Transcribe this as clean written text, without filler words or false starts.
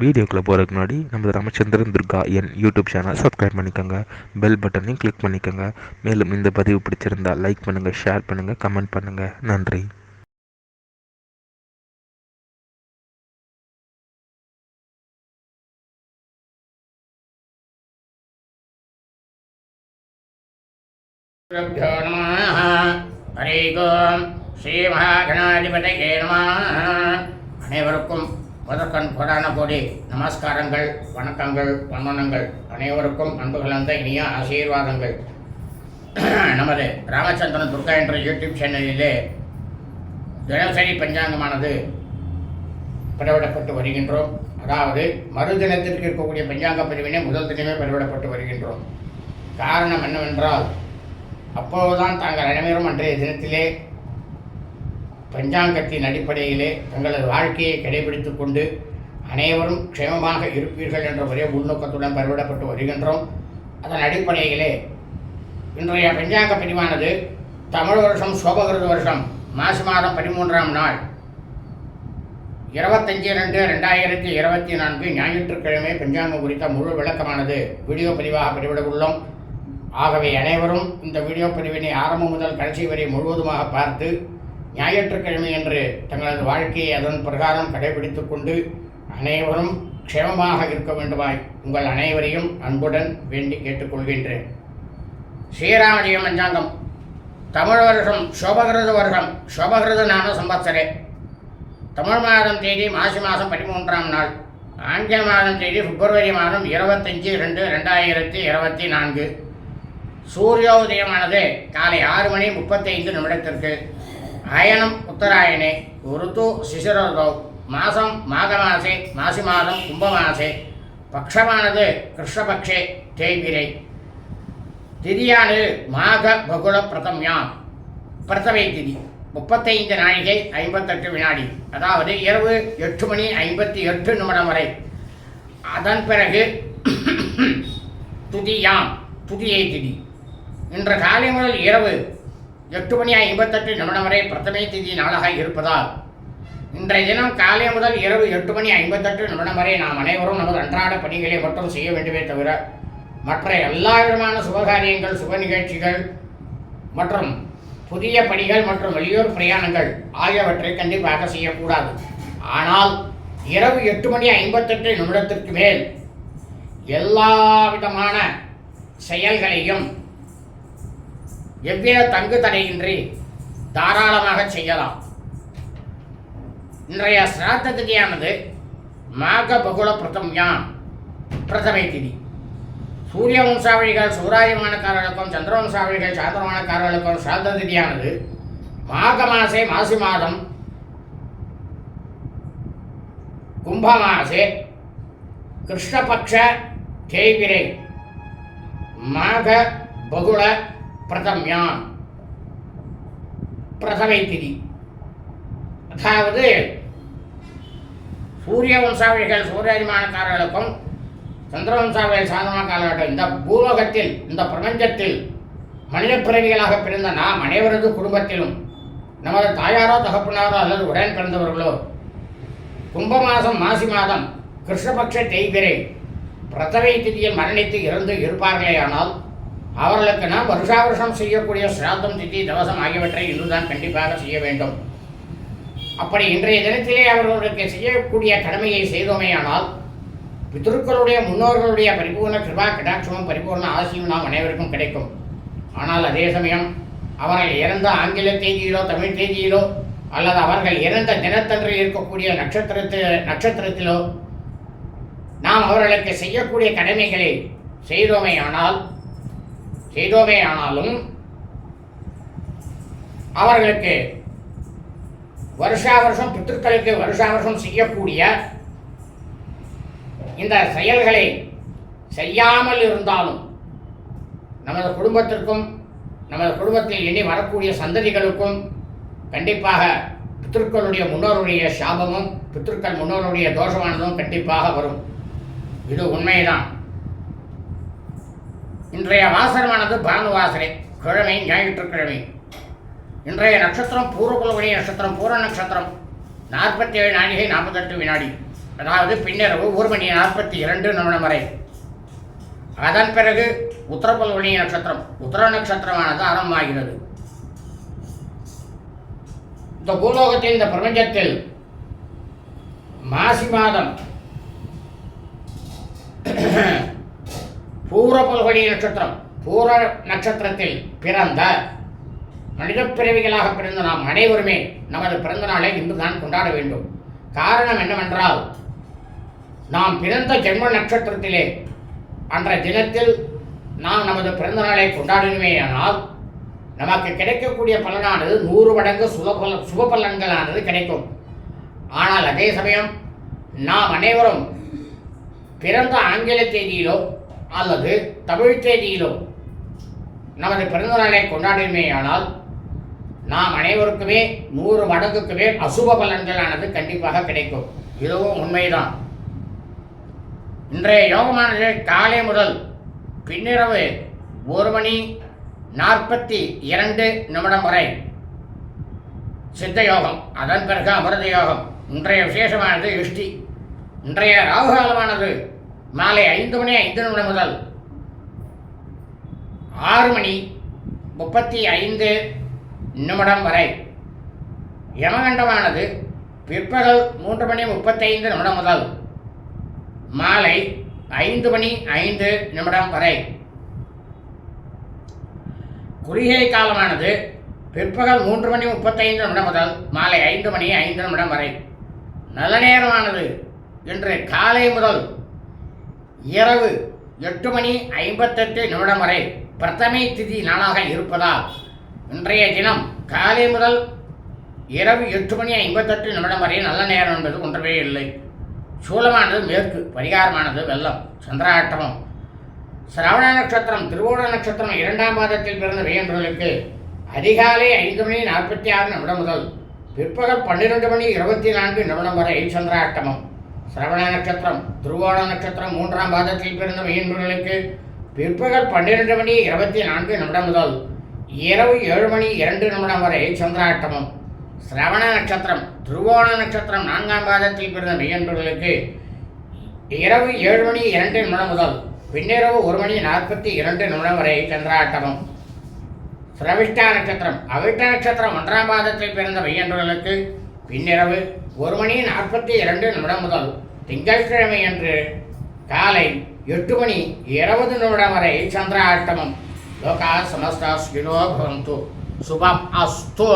வீடியோக்குள்ளே போகிறதுக்கு முன்னாடி நம்ம ராமச்சந்திரன் துர்கா என் யூடியூப் சேனல் சப்ஸ்கிரைப் பண்ணிக்கோங்க, பெல் பட்டனையும் கிளிக் பண்ணிக்கோங்க. மேலும் இந்த பதிவு பிடிச்சிருந்தா லைக் பண்ணுங்கள், ஷேர் பண்ணுங்கள், கமெண்ட் பண்ணுங்கள். நன்றி. ஹரி ஓம் ஸ்ரீ மகாகணாதிபதியே நமः. அனைவருக்கும் முதற்கண் கோடான கோடி நமஸ்காரங்கள், வணக்கங்கள், வந்தனங்கள். அனைவருக்கும் அன்பு கலந்த இனிய ஆசீர்வாதங்கள். நமது ராமச்சந்திரன் துர்கா என்ற யூடியூப் சேனலிலே தினசரி பஞ்சாங்கமானது பதிவிடப்பட்டு வருகின்றோம். அதாவது மறுதினத்திற்கு இருக்கக்கூடிய பஞ்சாங்க பதிவினை முதல் தினமே பதிவிடப்பட்டு வருகின்றோம். காரணம் என்னவென்றால், அப்போதுதான் தாங்கள் அனைவரும் அன்றைய தினத்திலே பஞ்சாங்கத்தின் அடிப்படையிலே தங்களது வாழ்க்கையை கடைபிடித்துக் கொண்டு அனைவரும் க்ஷேமமாக இருப்பீர்கள் என்ற ஒரே உள்நோக்கத்துடன் பதிவிடப்பட்டு வருகின்றோம். அதன் அடிப்படையிலே இன்றைய பஞ்சாங்க பதிவானது தமிழ் வருஷம் சோபகிருத வருஷம் மாசி மாதம் 13ஆம் நாள் 25/2/2024 ஞாயிற்றுக்கிழமை பஞ்சாங்கம் குறித்த முழு விளக்கமானது வீடியோ பதிவாக பதிவிட உள்ளோம். ஆகவே அனைவரும் இந்த வீடியோ பதிவினை ஆரம்பம் முதல் கடைசி வரை முழுவதுமாக பார்த்து ஞாயிற்றுக்கிழமை என்று தங்களது வாழ்க்கையை அதன் பிரகாரம் கடைபிடித்துக் கொண்டு அனைவரும் க்ஷேமமாக இருக்க வேண்டுமாய் உங்கள் அனைவரையும் அன்புடன் வேண்டி கேட்டுக்கொள்கின்றேன். ஸ்ரீராமஜெயம் பஞ்சாங்கம் தமிழ் வருஷம் சோபகிருத வருஷம் சோபகிருத நாம சம்பத்சரே. தமிழ் மாதம் தேதி மாசி மாதம் 13ஆம் நாள், ஆங்கில மாதம் தேதி பிப்ரவரி மாதம் 25/2/2024. சூரியோதயமானது காலை 6:35 அயனம் உத்தராயணே, ருத்து சிசிரதோ, மாதம் மாகமாசே, மாசி மாதம் கும்பமாசே, பக்ஷமானது கிருஷ்ணபக்ஷே தேய்பிரை, திதியானது மாக பகுல பிரதம்யாம், பிரதமை திதி 35 நாழிகை 58 வினாடி, அதாவது இரவு 8:58 வரை. அதன் பிறகு துதியாம், துதியை திதி. இன்று காலை முதல் இரவு 8:58 வரை பிரதமை திதி நாளாக இருப்பதால் இன்றைய தினம் காலை முதல் இரவு 8:58 வரை நாம் அனைவரும் நமது அன்றாட பணிகளை மட்டும் செய்ய வேண்டுமே தவிர மற்ற எல்லா விதமான சுபகாரியங்கள், சுப நிகழ்ச்சிகள் மற்றும் புதிய பணிகள் மற்றும் வெளியூர் பிரயாணங்கள் ஆகியவற்றை கண்டிப்பாக செய்யக்கூடாது. ஆனால் இரவு 8:58 மேல் எல்லா விதமான செயல்களையும் எவ்வித தங்கு தடையின்றி தாராளமாக செய்யலாம். இன்றைய சிராத்த திதியானது மாக பகுல பிரதம்யாம், பிரதமை திதி. சூரிய வம்சாவளிகள் சூராயமானக்காரர்களுக்கும் சந்திர வம்சாவளிகள் சாந்திரமானக்காரர்களுக்கும் சிராத்த திதியானது மாக மாசே மாசி மாதம் கும்பமாசே கிருஷ்ணபக்ஷ தேய்பிரை மாக பகுல பிரதம்யாம், பிரதமை திதி. அதாவது சூரிய வம்சாவளிகள் சூரியமானக்காரர்களுக்கும் சந்திர வம்சாவளிகள் சாந்தமானக்காரர்களுக்கும் இந்த பூலோகத்தில், இந்த பிரபஞ்சத்தில் மனித பிறவிகளாக பிறந்த நாம் அனைவரது குடும்பத்திலும் நமது தாயாரோ தகப்பனாரோ அல்லது உடன் பிறந்தவர்களோ கும்பமாசம் மாசி மாதம் கிருஷ்ணபக்ஷ தேய்பிரை பிரதமை திதியில் மரணித்து இறந்து இருப்பார்களே ஆனால் அவர்களுக்கு நாம் வருஷா வருஷம் செய்யக்கூடிய சிராத்தம், திதி, தவசம் ஆகியவற்றை இன்றுதான் கண்டிப்பாக செய்ய வேண்டும். அப்படி இன்றைய தினத்திலே அவர்களுக்கு செய்யக்கூடிய கடமையை செய்தோமேயானால் பித்ருக்களுடைய முன்னோர்களுடைய பரிபூர்ண கிருபா கடாட்சமும் பரிபூர்ண ஆசியும் நாம் அனைவருக்கும் கிடைக்கும். ஆனால் அதே சமயம் அவர்கள் இறந்த ஆங்கில தேதியிலோ தமிழ் தேதியிலோ அல்லது அவர்கள் இறந்த தினத்தன்று இருக்கக்கூடிய நட்சத்திரத்திலோ நாம் அவர்களுக்கு செய்யக்கூடிய கடமைகளை செய்தோமேயானாலும் அவர்களுக்கு வருஷா வருஷம் பித்ருக்களுக்கு வருஷா வருஷம் செய்யக்கூடிய இந்த செயல்களை செய்யாமல் இருந்தாலும் நமது குடும்பத்திற்கும் நமது குடும்பத்தில் இனி வரக்கூடிய சந்ததிகளுக்கும் கண்டிப்பாக பித்ருக்களுடைய முன்னோருடைய சாபமும் பித்ருக்கள் முன்னோருடைய தோஷமானதும் கண்டிப்பாக வரும். இது உண்மைதான். இன்றைய வாசனமானது பானுவாசனை, கிழமை ஞாயிற்றுக்கிழமை. இன்றைய நட்சத்திரம் பூர்வபுலவணி நட்சத்திரம், பூர நட்சத்திரம் 47 நாழிகை 48 வினாடி. அதாவது பின்னிரவு 1:42 வரை. அதன் பிறகு உத்தரபல்வனி நட்சத்திரம், உத்தர நட்சத்திரமானது ஆரம்பமாகிறது. இந்த பூலோகத்தில், இந்த பிரபஞ்சத்தில் மாசி மாதம் பூரபல்வனி நட்சத்திரம், பூர நட்சத்திரத்தில் பிறந்த மனித பிறவிகளாக பிறந்த நாம் அனைவருமே நமது பிறந்த நாளை இன்றுதான் கொண்டாட வேண்டும். காரணம் என்னவென்றால், நாம் பிறந்த ஜென்ம நட்சத்திரத்திலே அன்றைய தினத்தில் நாம் நமது பிறந்த நாளை கொண்டாடினோமேயானால் நமக்கு கிடைக்கக்கூடிய பலனானது 100 மடங்கு சுப பலன்களானது கிடைக்கும். ஆனால் அதே சமயம் நாம் அனைவரும் பிறந்த ஆங்கில தேதியிலோ அல்லது தமிழ் தேதியிலோ நமது பிறந்த நாளை கொண்டாடினோமேயானால் நாம் அனைவருக்குமே 100 மடங்குக்கு மேல் அசுப பலன்களானது கண்டிப்பாக கிடைக்கும். இதுவும் உண்மைதான். இன்றைய யோகமானது காலை முதல் பின்னிரவு 1:42 வரை சித்த யோகம், அதன் பிறகு அமிர்த யோகம். இன்றைய விசேஷமானது யுஷ்டி. இன்றைய ராகுகாலமானது மாலை 5:05 முதல் 6:35 வரை. யமகண்டமானது பிற்பகல் 3:35 முதல் மாலை 5:05 வரை. குறுகிய காலமானது பிற்பகல் 3:35 முதல் மாலை 5:05 வரை. நல்ல நேரமானது இன்று காலை முதல் இரவு 8:58 வரை பிரதமை திதி நாளாக இருப்பதால் இன்றைய தினம் காலை முதல் இரவு 8:58 வரை நல்ல நேரம் என்பது ஒன்றவே இல்லை. சூலமானது மேற்கு, பரிகாரமானது வெள்ளம், சந்திராட்டமம். சிரவண நட்சத்திரம், திருவோண நட்சத்திரம் 2ஆம் பாதத்தில் பிறந்த வேயன்பர்களுக்கு அதிகாலை 5:46 முதல் பிற்பகல் 12:24 வரை சந்திராட்டமம். சிரவண நட்சத்திரம், திருவோண நட்சத்திரம் 3ஆம் பாதத்தில் பிறந்த வேயன்பர்களுக்கு பிற்பகல் 12:24 முதல் இரவு 7:02 வரை சந்திராட்டமம். சிரவண நட்சத்திரம், திருவோண நட்சத்திரம் 4ஆம் பாதத்தில் பிறந்த மெய்யன்பர்களுக்கு இரவு 7:02 முதல் பின்னிரவு 1:42 வரை சந்திராட்டமம். சிரவிஷ்டா நட்சத்திரம், அவிட்ட நட்சத்திரம் 1ஆம் பாதத்தில் பிறந்த மெய்யன்பர்களுக்கு பின்னிரவு 1:42 முதல் திங்கட்கிழமை அன்று காலை 8:20 வரை சந்திராட்டமம். லோகா சமஸ்தா சுகினோ பவந்து. சுபம் அஸ்து.